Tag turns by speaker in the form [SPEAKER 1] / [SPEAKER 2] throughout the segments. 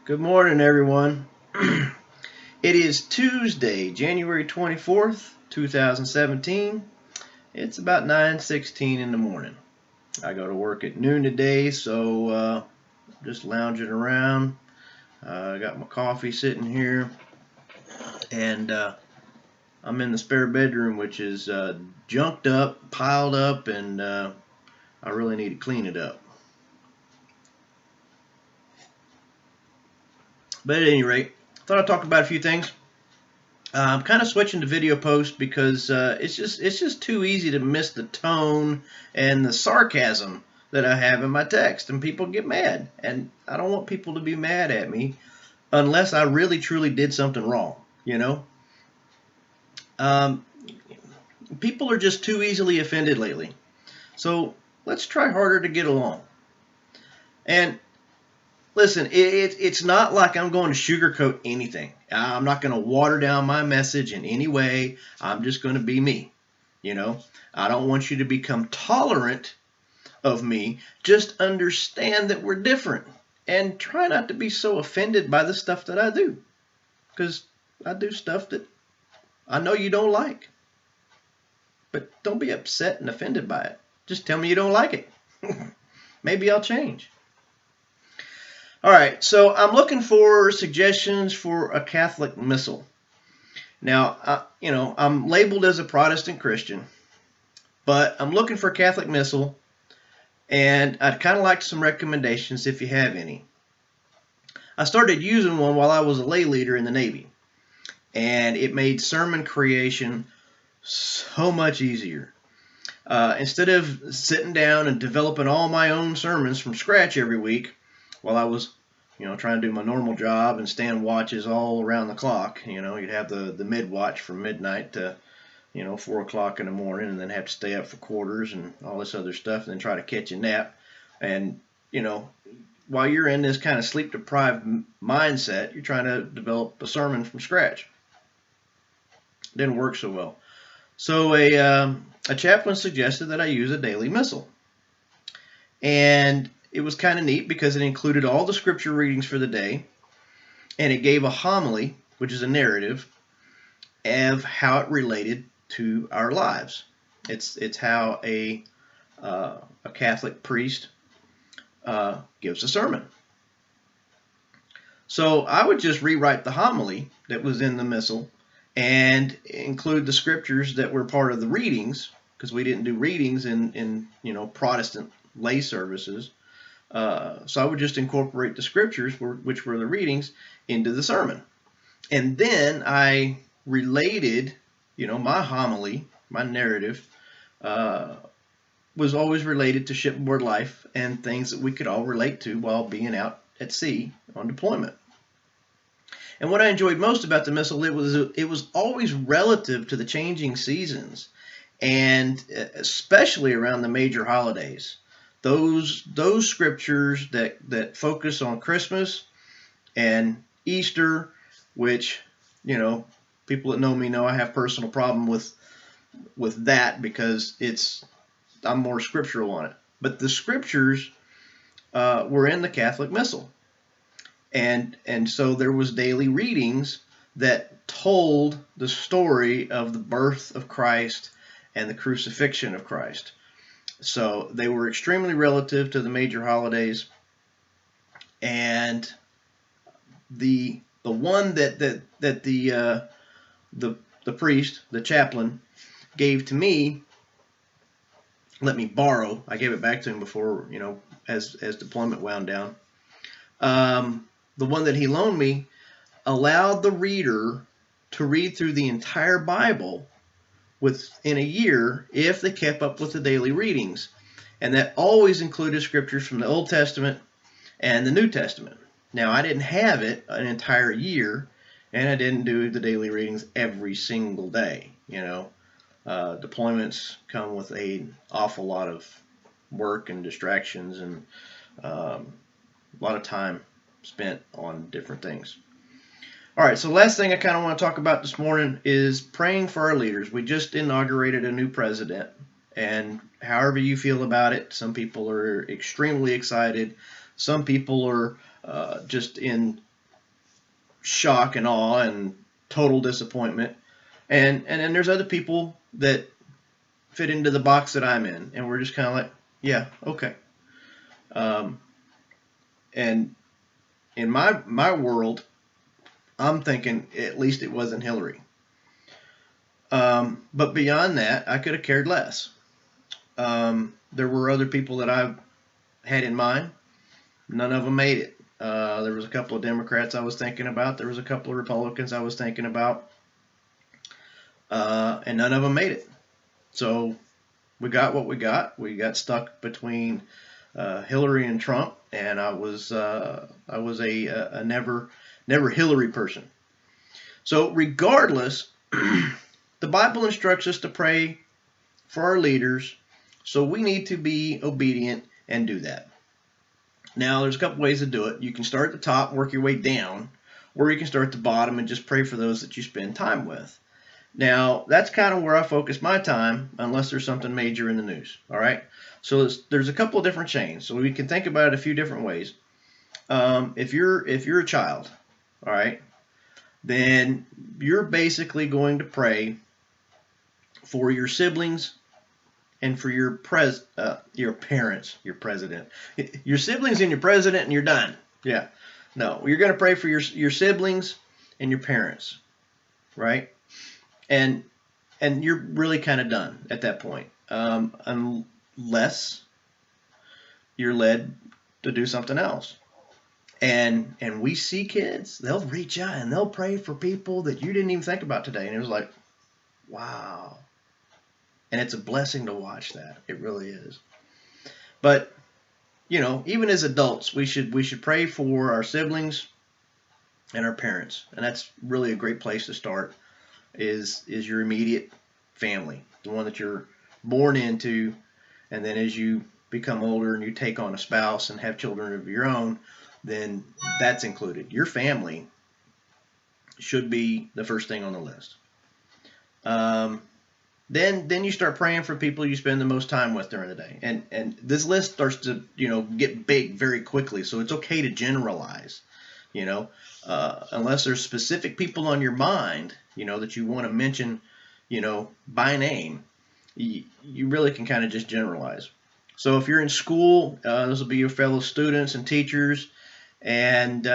[SPEAKER 1] Good morning, everyone. It is Tuesday, January 24th, 2017. It's about 9:16 in the morning. I go to work at noon today, so just lounging around. I got my coffee sitting here, and I'm in the spare bedroom, which is junked up, piled up, and I really need to clean it up. But at any rate, I thought I'd talk about a few things. I'm kind of switching to video post because it's just too easy to miss the tone and the sarcasm that I have in my text, and people get mad. And I don't want people to be mad at me unless I really truly did something wrong. Um, People are just too easily offended lately. So let's try harder to get along. And listen, it's not like I'm going to sugarcoat anything. I'm not going to water down my message in any way. I'm just going to be me. I don't want you to become tolerant of me. Just understand that we're different and try not to be so offended by the stuff that I do, because I do stuff that I know you don't like. But don't be upset and offended by it. Just tell me you don't like it. Maybe I'll change. All right, so I'm looking for suggestions for a Catholic missal. Now, I'm labeled as a Protestant Christian, but I'm looking for a Catholic missal, and I'd kind of like some recommendations if you have any. I started using one while I was a lay leader in the Navy, and it made sermon creation so much easier. Instead of sitting down and developing all my own sermons from scratch every week, while I was, trying to do my normal job and stand watches all around the clock. You'd have the mid-watch from midnight to, 4 o'clock in the morning, and then have to stay up for quarters and all this other stuff, and then try to catch a nap. And, while you're in this kind of sleep-deprived mindset, you're trying to develop a sermon from scratch. Didn't work so well. So a chaplain suggested that I use a daily missal. And it was kind of neat because it included all the scripture readings for the day, and it gave a homily, which is a narrative, of how it related to our lives. It's how a Catholic priest gives a sermon. So I would just rewrite the homily that was in the missal and include the scriptures that were part of the readings, because we didn't do readings in Protestant lay services. So I would just incorporate the scriptures, which were the readings, into the sermon. And then I related, my homily, my narrative, was always related to shipboard life and things that we could all relate to while being out at sea on deployment. And what I enjoyed most about the missal, it was always relative to the changing seasons, and especially around the major holidays. Those scriptures that focus on Christmas and Easter, which, people that know me know I have personal problem with that because I'm more scriptural on it. But the scriptures were in the Catholic missal. And so there was daily readings that told the story of the birth of Christ and the crucifixion of Christ. So they were extremely relative to the major holidays, and the one that the priest, the chaplain, gave to me, let me borrow. I gave it back to him before, as deployment wound down. The one that he loaned me allowed the reader to read through the entire Bible within a year if they kept up with the daily readings. And that always included scriptures from the Old Testament and the New Testament. Now, I didn't have it an entire year, and I didn't do the daily readings every single day. Deployments come with an awful lot of work and distractions, and a lot of time spent on different things. All right, so last thing I kind of want to talk about this morning is praying for our leaders. We just inaugurated a new president, and however you feel about it, some people are extremely excited. Some people are just in shock and awe and total disappointment. And then there's other people that fit into the box that I'm in, and we're just kind of like, yeah, okay. And in my world, I'm thinking at least it wasn't Hillary. But beyond that, I could have cared less. There were other people that I had in mind. None of them made it. There was a couple of Democrats I was thinking about. There was a couple of Republicans I was thinking about. And none of them made it. So we got what we got. We got stuck between Hillary and Trump, and I was a never Hillary person. So regardless, the Bible instructs us to pray for our leaders, so we need to be obedient and do that. Now, there's a couple ways to do it. You can start at the top, work your way down, or you can start at the bottom and just pray for those that you spend time with. Now, that's kind of where I focus my time, unless there's something major in the news. All right. So there's a couple of different chains. So we can think about it a few different ways. If you're a child, all right, then you're basically going to pray for your siblings and for your parents, your president, your siblings and your president, and you're done. Yeah. No, you're going to pray for your siblings and your parents, right? And you're really kind of done at that point, unless you're led to do something else. And we see kids, they'll reach out and they'll pray for people that you didn't even think about today. And it was like, wow. And it's a blessing to watch that. It really is. But, you know, even as adults, we should pray for our siblings and our parents. And that's really a great place to start. Is your immediate family, the one that you're born into, and then as you become older and you take on a spouse and have children of your own, then that's included. Your family should be the first thing on the list. Then you start praying for people you spend the most time with during the day, and this list starts to get big very quickly. So it's okay to generalize, unless there's specific people on your mind, that you want to mention, by name. You really can kind of just generalize. So if you're in school, this will be your fellow students and teachers, and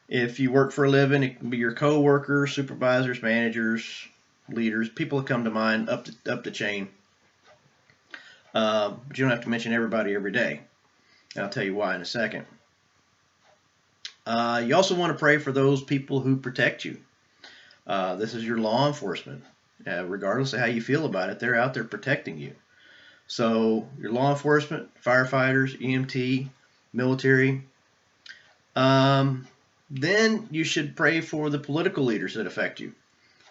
[SPEAKER 1] if you work for a living, it can be your co-workers, supervisors, managers, leaders, people that come to mind up the chain. But you don't have to mention everybody every day. I'll tell you why in a second. You also want to pray for those people who protect you. This is your law enforcement. Regardless of how you feel about it, they're out there protecting you. So your law enforcement, firefighters, EMT, military. Then you should pray for the political leaders that affect you.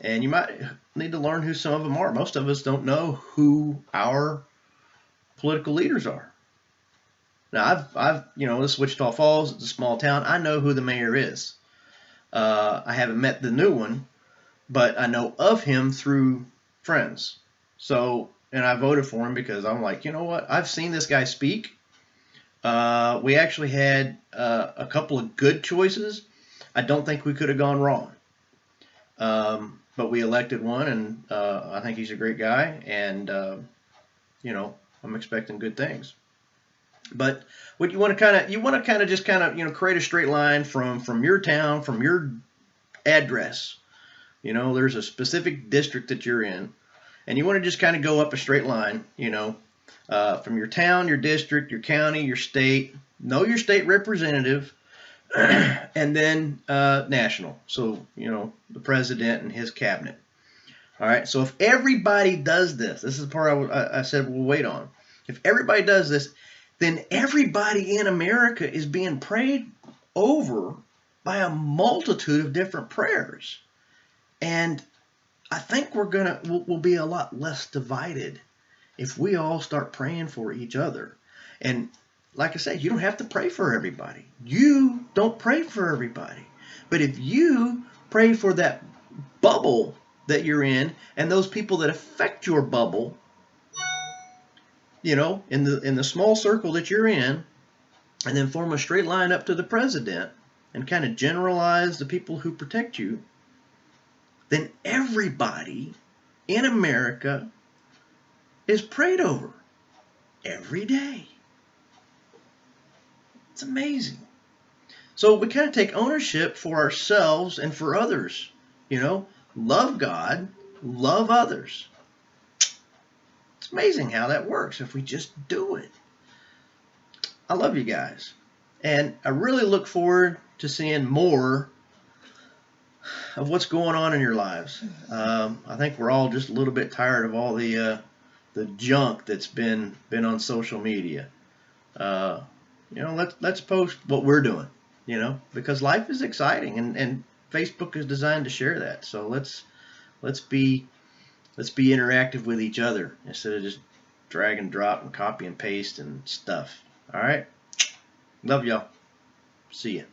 [SPEAKER 1] And you might need to learn who some of them are. Most of us don't know who our political leaders are. Now, I've this Wichita Falls, it's a small town. I know who the mayor is. I haven't met the new one, but I know of him through friends. So, and I voted for him because I'm like, you know what? I've seen this guy speak. We actually had a couple of good choices. I don't think we could have gone wrong. But we elected one, and I think he's a great guy, and I'm expecting good things. But what you want to just create a straight line from your town, from your address. There's a specific district that you're in, and you want to just kind of go up a straight line, from your town, your district, your county, your state. Know your state representative, and then national. So, the president and his cabinet. All right. So if everybody does this, this is the part I said we'll wait on. If everybody does this, then everybody in America is being prayed over by a multitude of different prayers. And I think we'll be a lot less divided if we all start praying for each other. And like I said, you don't have to pray for everybody. You don't pray for everybody. But if you pray for that bubble that you're in and those people that affect your bubble, in the small circle that you're in, and then form a straight line up to the president, and kind of generalize the people who protect you, then everybody in America is prayed over every day. It's amazing. So we kind of take ownership for ourselves and for others. You know, love God, love others. It's amazing how that works if we just do it. I love you guys. And I really look forward to seeing more of what's going on in your lives. I think we're all just a little bit tired of all the junk that's been on social media. You know, let's post what we're doing. You know, because life is exciting, and Facebook is designed to share that. So let's be interactive with each other instead of just drag and drop and copy and paste and stuff. All right, love y'all. See ya.